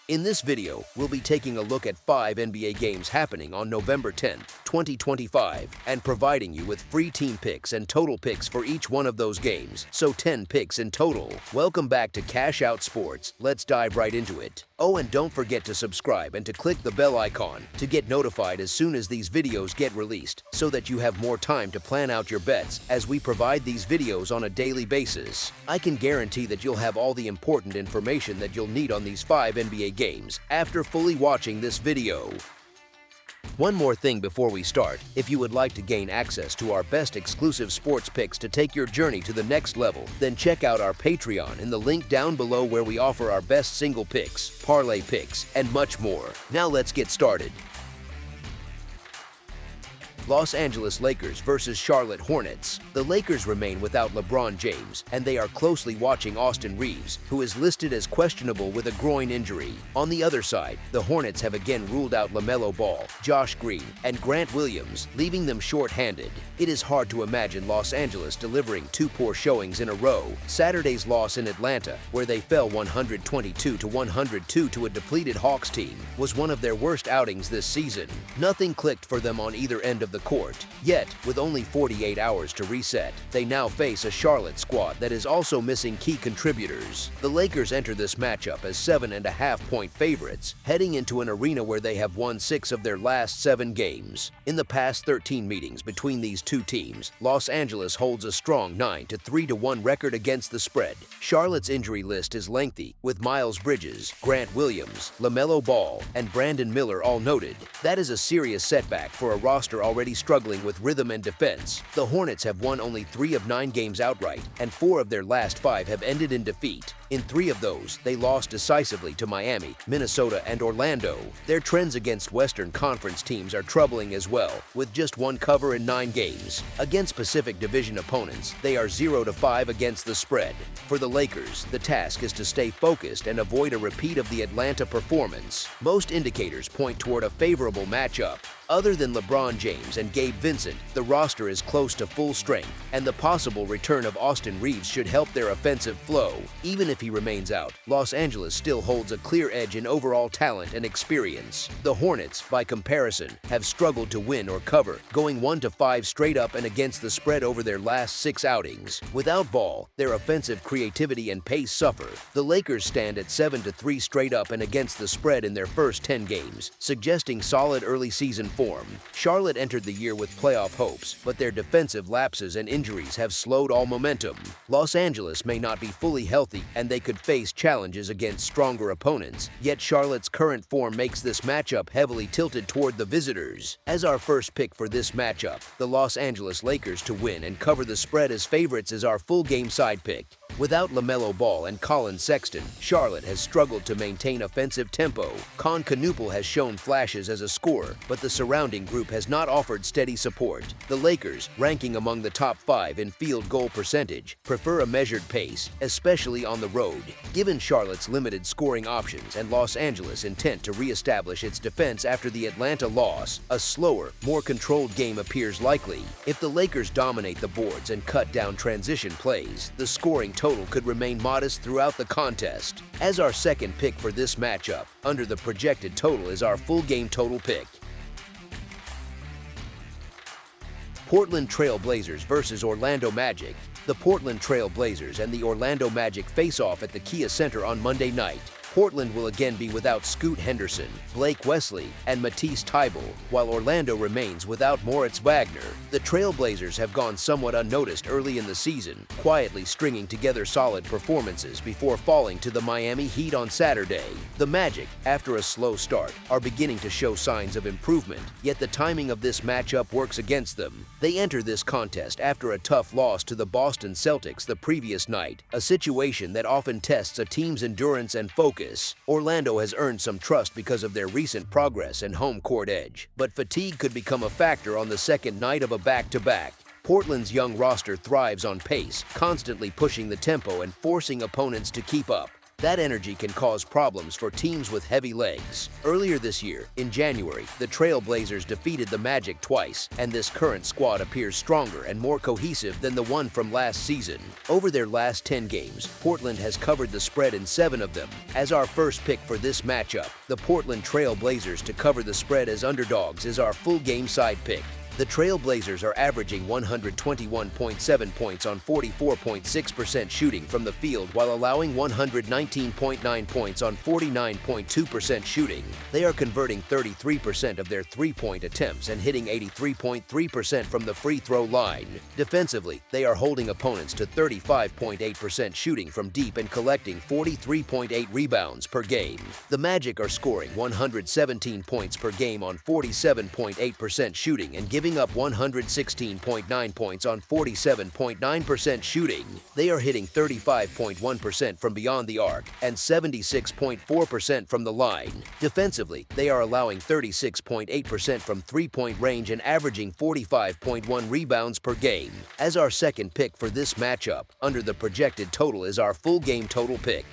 In this video, we'll be taking a look at 5 NBA games happening on November 10, 2025, and providing you with free team picks and total picks for each one of those games, so 10 picks in total. Welcome back to Cash Out Sports. Let's dive right into it. Oh, and don't forget to subscribe and to click the bell icon to get notified as soon as these videos get released, so that you have more time to plan out your bets as we provide these videos on a daily basis. I can guarantee that you'll have all the important information that you'll need on these 5 NBA games after fully watching this video. One more thing before we start: if you would like to gain access to our best exclusive sports picks to take your journey to the next level, then check out our Patreon in the link down below, where we offer our best single picks, parlay picks, and much more. Now let's get started. Los Angeles Lakers versus Charlotte Hornets. The Lakers remain without LeBron James, and they are closely watching Austin Reeves, who is listed as questionable with a groin injury. On the other side, the Hornets have again ruled out LaMelo Ball, Josh Green, and Grant Williams, leaving them short-handed. It is hard to imagine Los Angeles delivering 2 poor showings in a row. Saturday's loss in Atlanta, where they fell 122-102 to a depleted Hawks team, was one of their worst outings this season. Nothing clicked for them on either end of the court. Yet, with only 48 hours to reset, they now face a Charlotte squad that is also missing key contributors. The Lakers enter this matchup as 7.5-point favorites, heading into an arena where they have won 6 of their last 7 games. In the past 13 meetings between these two teams, Los Angeles holds a strong 9-3-1 record against the spread. Charlotte's injury list is lengthy, with Miles Bridges, Grant Williams, LaMelo Ball, and Brandon Miller all noted. That is a serious setback for a roster already struggling with rhythm and defense. The Hornets have won only 3 of 9 games outright, and 4 of their last 5 have ended in defeat. In 3 of those, they lost decisively to Miami, Minnesota, and Orlando. Their trends against Western Conference teams are troubling as well, with just 1 cover in 9 games. Against Pacific Division opponents, they are 0-5 against the spread. For the Lakers, the task is to stay focused and avoid a repeat of the Atlanta performance. Most indicators point toward a favorable matchup. Other than LeBron James and Gabe Vincent, the roster is close to full strength, and the possible return of Austin Reeves should help their offensive flow. Even if he remains out, Los Angeles still holds a clear edge in overall talent and experience. The Hornets, by comparison, have struggled to win or cover, going 1-5 straight up and against the spread over their last 6 outings. Without Ball, their offensive creativity and pace suffer. The Lakers stand at 7-3 straight up and against the spread in their first 10 games, suggesting solid early season form. Charlotte entered the year with playoff hopes, but their defensive lapses and injuries have slowed all momentum. Los Angeles may not be fully healthy, and they could face challenges against stronger opponents, yet Charlotte's current form makes this matchup heavily tilted toward the visitors. As our first pick for this matchup, the Los Angeles Lakers to win and cover the spread as favorites is our full game side pick. Without LaMelo Ball and Colin Sexton, Charlotte has struggled to maintain offensive tempo. Con Canupel has shown flashes as a scorer, but the surrounding group has not offered steady support. The Lakers, ranking among the top 5 in field goal percentage, prefer a measured pace, especially on the road. Given Charlotte's limited scoring options and Los Angeles' intent to reestablish its defense after the Atlanta loss, a slower, more controlled game appears likely. If the Lakers dominate the boards and cut down transition plays, the scoring total could remain modest throughout the contest. As our second pick for this matchup, under the projected total is our full game total pick. Portland Trail Blazers versus Orlando Magic. The Portland Trail Blazers and the Orlando Magic face off at the Kia Center on Monday night. Portland will again be without Scoot Henderson, Blake Wesley, and Matisse Thybulle, while Orlando remains without Moritz Wagner. The Trailblazers have gone somewhat unnoticed early in the season, quietly stringing together solid performances before falling to the Miami Heat on Saturday. The Magic, after a slow start, are beginning to show signs of improvement, yet the timing of this matchup works against them. They enter this contest after a tough loss to the Boston Celtics the previous night, a situation that often tests a team's endurance and focus. Orlando has earned some trust because of their recent progress and home court edge, but fatigue could become a factor on the second night of a back-to-back. Portland's young roster thrives on pace, constantly pushing the tempo and forcing opponents to keep up. That energy can cause problems for teams with heavy legs. Earlier this year, in January, the Trail Blazers defeated the Magic twice, and this current squad appears stronger and more cohesive than the one from last season. Over their last 10 games, Portland has covered the spread in 7 of them. As our first pick for this matchup, the Portland Trail Blazers to cover the spread as underdogs is our full game side pick. The Trail Blazers are averaging 121.7 points on 44.6% shooting from the field while allowing 119.9 points on 49.2% shooting. They are converting 33% of their three-point attempts and hitting 83.3% from the free throw line. Defensively, they are holding opponents to 35.8% shooting from deep and collecting 43.8 rebounds per game. The Magic are scoring 117 points per game on 47.8% shooting and giving up 116.9 points on 47.9% shooting. They are hitting 35.1% from beyond the arc and 76.4% from the line. Defensively, they are allowing 36.8% from three-point range and averaging 45.1 rebounds per game. As our second pick for this matchup, under the projected total is our full game total pick.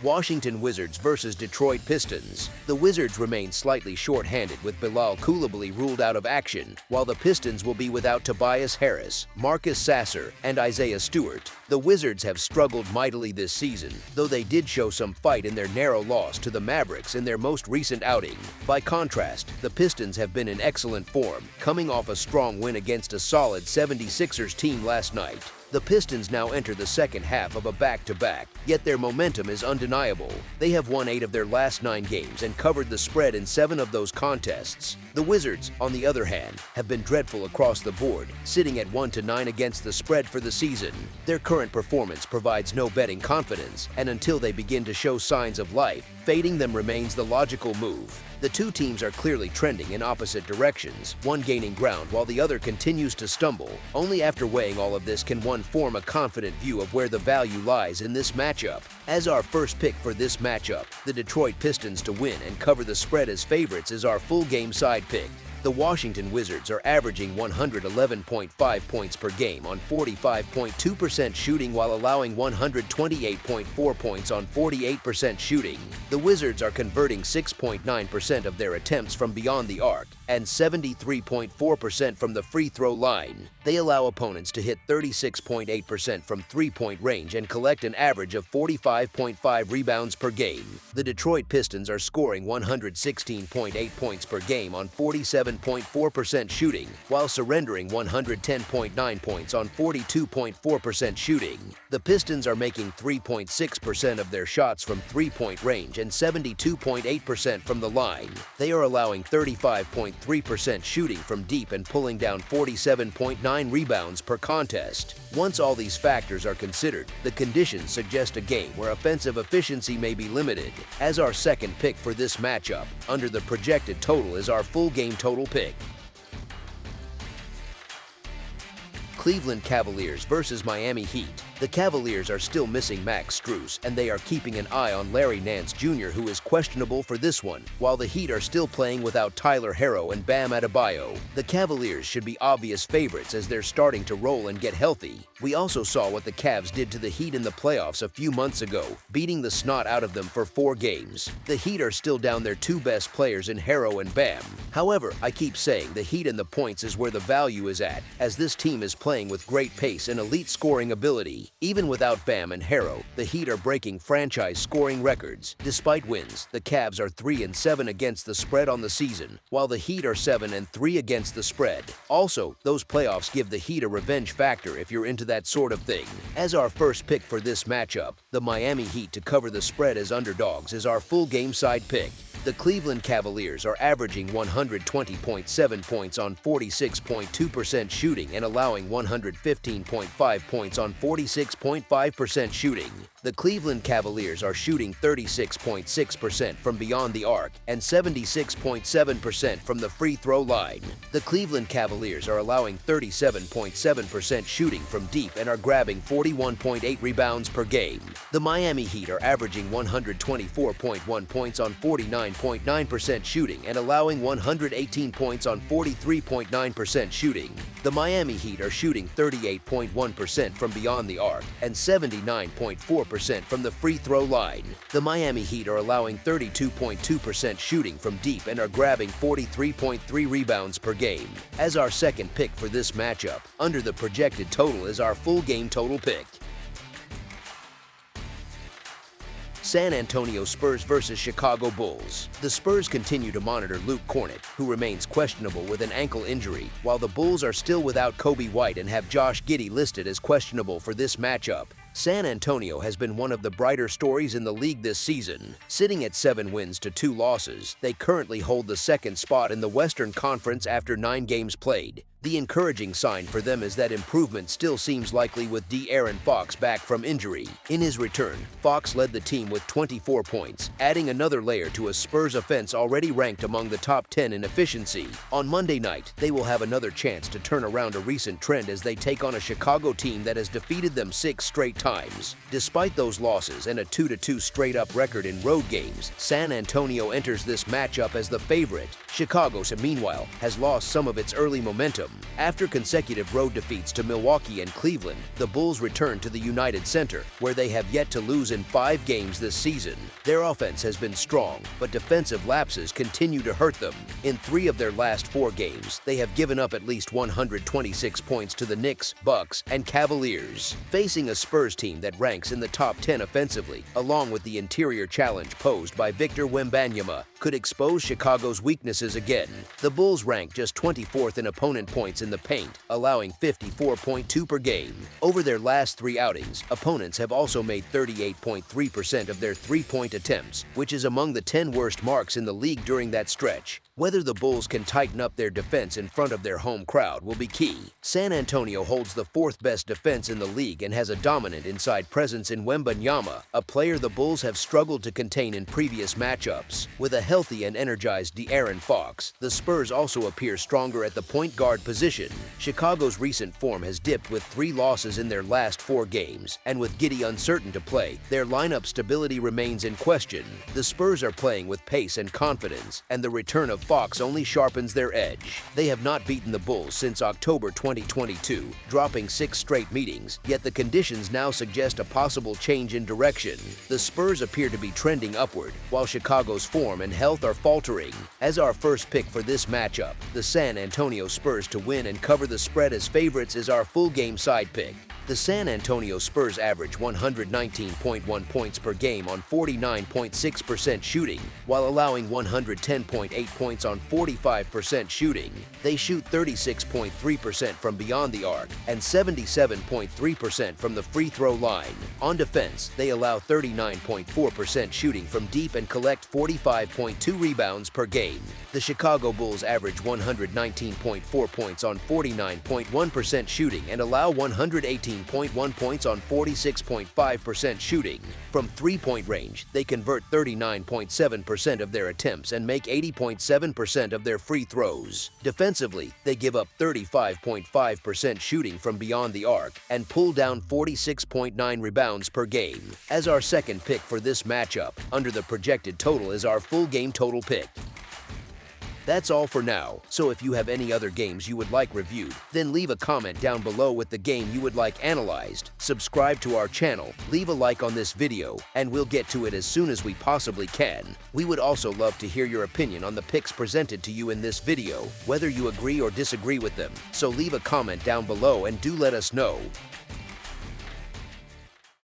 Washington Wizards versus Detroit Pistons. The Wizards remain slightly short-handed with Bilal Coulibaly ruled out of action, while the Pistons will be without Tobias Harris, Marcus Sasser, and Isaiah Stewart. The Wizards have struggled mightily this season, though they did show some fight in their narrow loss to the Mavericks in their most recent outing. By contrast, the Pistons have been in excellent form, coming off a strong win against a solid 76ers team last night. The Pistons now enter the second half of a back-to-back, yet their momentum is undeniable. They have won 8 of their last 9 games and covered the spread in 7 of those contests. The Wizards, on the other hand, have been dreadful across the board, sitting at 1-9 against the spread for the season. Their current performance provides no betting confidence, and until they begin to show signs of life, fading them remains the logical move. The two teams are clearly trending in opposite directions, one gaining ground while the other continues to stumble. Only after weighing all of this can one form a confident view of where the value lies in this matchup. As our first pick for this matchup, the Detroit Pistons to win and cover the spread as favorites is our full game side pick. The Washington Wizards are averaging 111.5 points per game on 45.2% shooting while allowing 128.4 points on 48% shooting. The Wizards are converting 6.9% of their attempts from beyond the arc and 73.4% from the free throw line. They allow opponents to hit 36.8% from three-point range and collect an average of 45.5 rebounds per game. The Detroit Pistons are scoring 116.8 points per game on 47.4% shooting, while surrendering 110.9 points on 42.4% shooting. The Pistons are making 3.6% of their shots from three-point range and 72.8% from the line. They are allowing 35.3% shooting from deep and pulling down 47.9 rebounds per contest. Once all these factors are considered, the conditions suggest a game where offensive efficiency may be limited. As our second pick for this matchup, under the projected total is our full game total pick. Cleveland Cavaliers versus Miami Heat. The Cavaliers are still missing Max Strus, and they are keeping an eye on Larry Nance Jr., who is questionable for this one, while the Heat are still playing without Tyler Herro and Bam Adebayo. The Cavaliers should be obvious favorites as they're starting to roll and get healthy. We also saw what the Cavs did to the Heat in the playoffs a few months ago, beating the snot out of them for 4 games. The Heat are still down their 2 best players in Herro and Bam. However, I keep saying the Heat and the points is where the value is at, as this team is playing with great pace and elite scoring ability. Even without Bam and Herro, the Heat are breaking franchise scoring records. Despite wins, the Cavs are 3-7 against the spread on the season, while the Heat are 7-3 against the spread. Also, those playoffs give the Heat a revenge factor if you're into that sort of thing. As our first pick for this matchup, the Miami Heat to cover the spread as underdogs is our full game side pick. The Cleveland Cavaliers are averaging 120.7 points on 46.2% shooting and allowing 115.5 points on 46.5% shooting. The Cleveland Cavaliers are shooting 36.6% from beyond the arc and 76.7% from the free throw line. The Cleveland Cavaliers are allowing 37.7% shooting from deep and are grabbing 41.8 rebounds per game. The Miami Heat are averaging 124.1 points on 49 39.9% shooting and allowing 118 points on 43.9% shooting. The Miami Heat are shooting 38.1% from beyond the arc and 79.4% from the free throw line. The Miami Heat are allowing 32.2% shooting from deep and are grabbing 43.3 rebounds per game. As our second pick for this matchup, under the projected total is our full game total pick. San Antonio Spurs versus Chicago Bulls. The Spurs continue to monitor Luke Kornet, who remains questionable with an ankle injury, while the Bulls are still without Kobe White and have Josh Giddey listed as questionable for this matchup. San Antonio has been one of the brighter stories in the league this season. Sitting at 7 wins to 2 losses, they currently hold the second spot in the Western Conference after 9 games played. The encouraging sign for them is that improvement still seems likely with De'Aaron Fox back from injury. In his return, Fox led the team with 24 points, adding another layer to a Spurs offense already ranked among the top 10 in efficiency. On Monday night, they will have another chance to turn around a recent trend as they take on a Chicago team that has defeated them 6 straight times. Despite those losses and a 2-2 straight-up record in road games, San Antonio enters this matchup as the favorite. Chicago, meanwhile, has lost some of its early momentum. After consecutive road defeats to Milwaukee and Cleveland, the Bulls return to the United Center, where they have yet to lose in 5 games this season. Their offense has been strong, but defensive lapses continue to hurt them. In 3 of their last 4 games, they have given up at least 126 points to the Knicks, Bucks, and Cavaliers. Facing a Spurs team that ranks in the top 10 offensively, along with the interior challenge posed by Victor Wembanyama, could expose Chicago's weaknesses again. The Bulls rank just 24th in opponent points in the paint, allowing 54.2 per game. Over their last 3 outings, opponents have also made 38.3% of their 3-point attempts, which is among the 10 worst marks in the league during that stretch. Whether the Bulls can tighten up their defense in front of their home crowd will be key. San Antonio holds the 4th best defense in the league and has a dominant inside presence in Wembanyama, a player the Bulls have struggled to contain in previous matchups. With a healthy and energized De'Aaron Fox, the Spurs also appear stronger at the point guard position. Chicago's recent form has dipped with 3 losses in their last 4 games, and with Giddey uncertain to play, their lineup stability remains in question. The Spurs are playing with pace and confidence, and the return of Fox only sharpens their edge. They have not beaten the Bulls since October 2022, dropping 6 straight meetings, yet the conditions now suggest a possible change in direction. The Spurs appear to be trending upward, while Chicago's form and health are faltering. As our first pick for this matchup, the San Antonio Spurs to win and cover the spread as favorites is our full game side pick. The San Antonio Spurs average 119.1 points per game on 49.6% shooting, while allowing 110.8 points on 45% shooting. They shoot 36.3% from beyond the arc and 77.3% from the free throw line. On defense, they allow 39.4% shooting from deep and collect 45.2 rebounds per game. The Chicago Bulls average 119.4 points on 49.1% shooting and allow 118.1 points on 46.5% shooting. From 3-point range, they convert 39.7% of their attempts and make 80.7% of their free throws. Defensively, they give up 35.5% shooting from beyond the arc and pull down 46.9 rebounds per game. As our second pick for this matchup, under the projected total is our full game total pick. That's all for now, so if you have any other games you would like reviewed, then leave a comment down below with the game you would like analyzed. Subscribe to our channel, leave a like on this video, and we'll get to it as soon as we possibly can. We would also love to hear your opinion on the picks presented to you in this video, whether you agree or disagree with them, so leave a comment down below and do let us know.